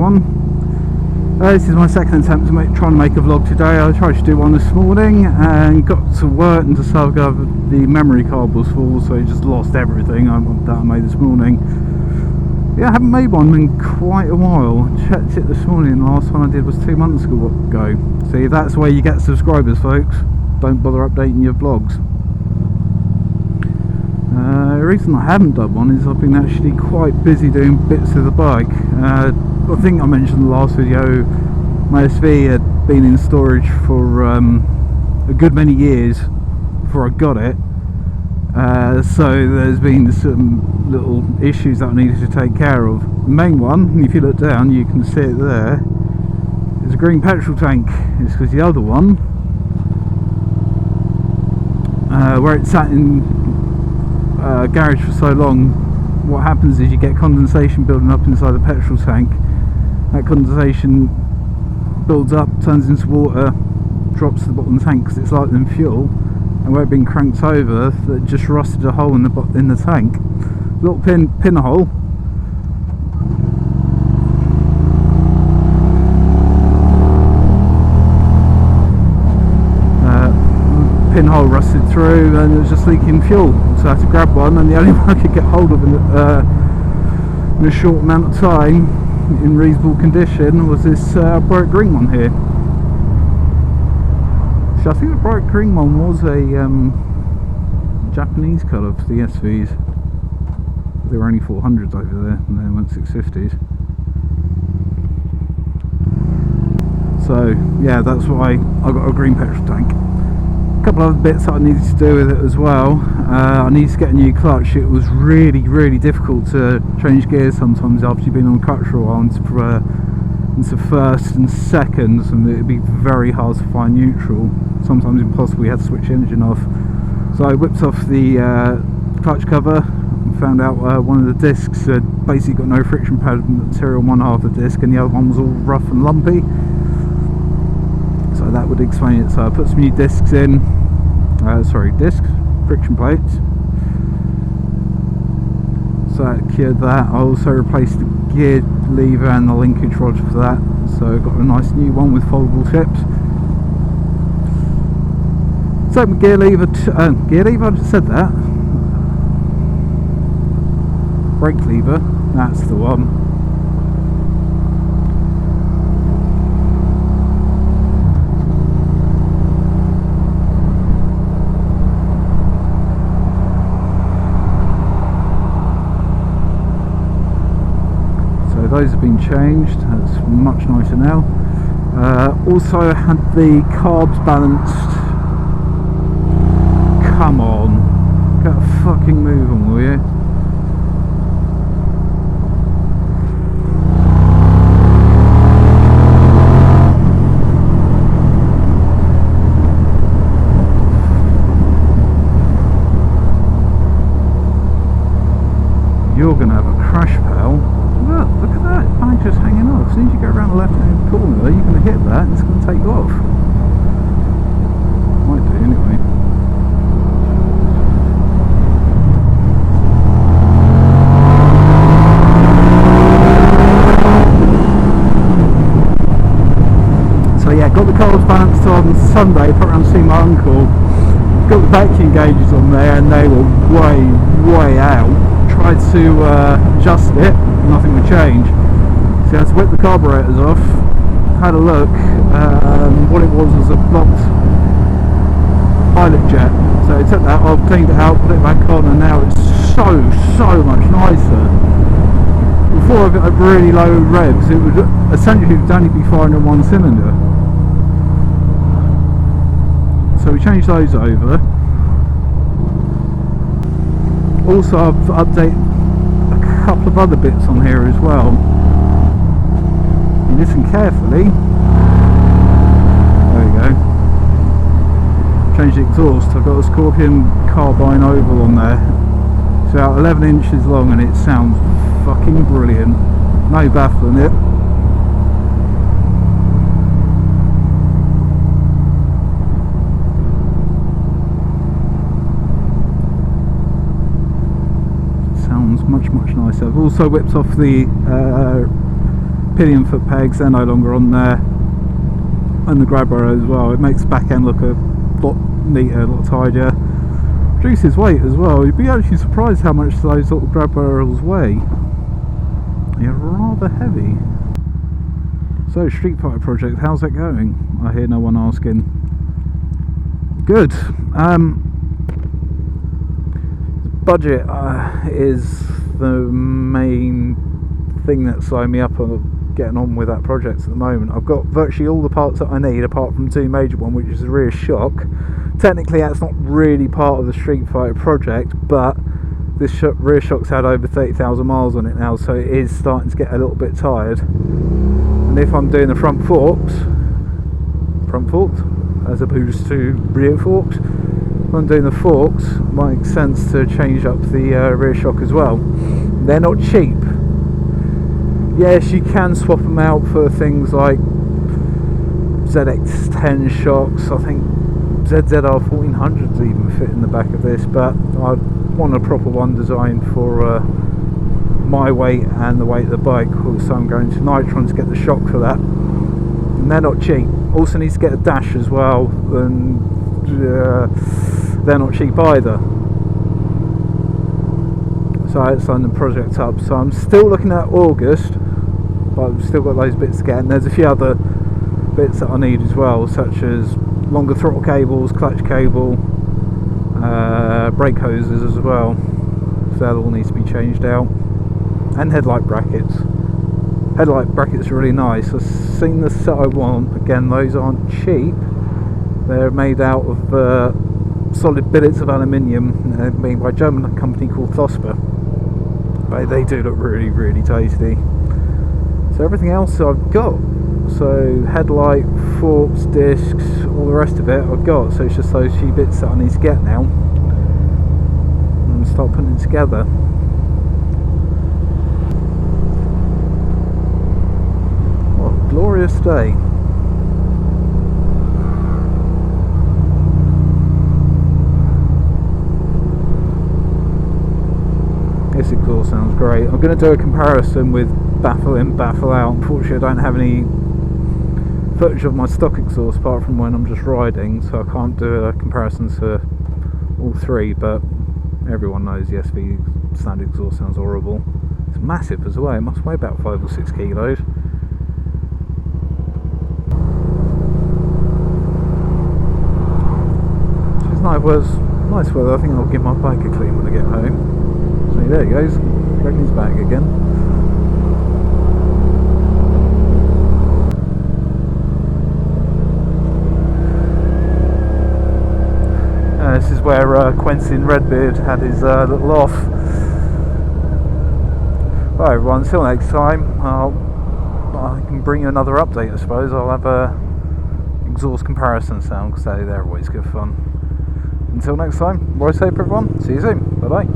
everyone. This is my second attempt to trying to make a vlog today. I tried to do one this morning and got to work and discovered the memory card was full, so I just lost everything that I made this morning. Yeah, I haven't made one in quite a while. Checked it this morning, the last one I did was 2 months ago. See, that's where you get subscribers, folks. Don't bother updating your vlogs. The reason I haven't done one is I've been actually quite busy doing bits of the bike. I think I mentioned in the last video, my SV had been in storage for a good many years before I got it. So there's been some little issues that I needed to take care of. The main one, if you look down you can see it there, is a green petrol tank. It's because the other one, where it sat in garage for so long, what happens is you get condensation building up inside the petrol tank. That condensation builds up, turns into water, drops to the bottom of the tank because it's lighter than fuel, and where it's been cranked over, that just rusted a hole in the tank. Little pinhole. Pinhole rusted through and it was just leaking fuel, so I had to grab one, and the only one I could get hold of in a short amount of time in reasonable condition was this bright green one here. So I think the bright green one was a Japanese colour for the SVs. There were only 400s over there and they went 650s. So yeah, that's why I got a green petrol tank. A couple of other bits that I needed to do with it as well. I needed to get a new clutch. It was really difficult to change gears sometimes after you've been on the clutch for a while into first and seconds, and it'd be very hard to find neutral, sometimes impossible. You had to switch the engine off. So I whipped off the clutch cover and found out one of the discs had basically got no friction pad material on one half of the disc and the other one was all rough and lumpy. So that would explain it. So I put some new discs in, friction plates. So that cured that. I also replaced the gear lever and the linkage rod for that. So I got a nice new one with foldable tips. So gear lever, I just said that. Brake lever, that's the one. Those have been changed, that's much nicer now. Also had the carbs balanced. Come on, get a fucking move on, will you? You're gonna have a crash, pal. Look at that, it's just hanging off. As soon as you go around the left hand corner, you're going to hit that and it's going to take you off. Might do anyway. So yeah, got the cars balanced on Sunday, put around to see my uncle. Got the vacuum gauges on there and they were way out. Tried to adjust it, nothing would change. So I had to whip the carburetors off, had a look, what it was a blocked pilot jet. So I took that off, cleaned it out, put it back on, and now it's so much nicer. Before at really low revs, it would essentially only be firing on one cylinder. So we changed those over. Also I've updated a couple of other bits on here as well. You listen carefully. There we go. Changed the exhaust. I've got a Scorpion carbine oval on there. It's about 11 inches long and it sounds fucking brilliant. No baffling it. Much nicer. I've also whipped off the pillion foot pegs, they're no longer on there, and the grab rail as well. It makes the back end look a lot neater, a lot tidier. Reduces weight as well. You'd be actually surprised how much those little grab rails weigh. They're rather heavy. So Street Fighter project, how's that going? I hear no one asking. Good. Budget is the main thing that's slowing me up on getting on with that project at the moment. I've got virtually all the parts that I need apart from two major ones, which is the rear shock. Technically that's not really part of the Street Fighter project, but this rear shock's had over 30,000 miles on it now, so it is starting to get a little bit tired. And if I'm doing the front forks as opposed to rear forks, if I'm doing the forks, it might make sense to change up the rear shock as well. They're not cheap. Yes, you can swap them out for things like ZX10 shocks. I think ZZR 1400s even fit in the back of this, but I want a proper one designed for my weight and the weight of the bike, so I'm going to Nitron to get the shock for that, and they're not cheap. Also needs to get a dash as well, and they're not cheap either. So I signed the project up, so I'm still looking at August, but I've still got those bits to get, and there's a few other bits that I need as well, such as longer throttle cables, clutch cable, brake hoses as well, so that all needs to be changed out, and headlight brackets. Headlight brackets are really nice. I've seen the set I want. Again, those aren't cheap. They're made out of solid billets of aluminium, made by a German company called Thosper. But they do look really, really tasty. So everything else I've got. So headlight, forks, discs, all the rest of it I've got. So it's just those few bits that I need to get now and start putting it together. What a glorious day. This exhaust sounds great. I'm going to do a comparison with baffle in, baffle out. Unfortunately I don't have any footage of my stock exhaust apart from when I'm just riding, so I can't do a comparison to all three, but everyone knows the SV standard exhaust sounds horrible. It's massive as well. It must weigh about 5 or 6 kilos. It's nice weather. I think I'll give my bike a clean when I get home. So there he goes, dragging his bag again. This is where Quentin Redbeard had his little off. Right everyone, until next time, I can bring you another update I suppose. I'll have a exhaust comparison sound, because they're always good fun. Until next time, ride safe everyone, see you soon, bye bye.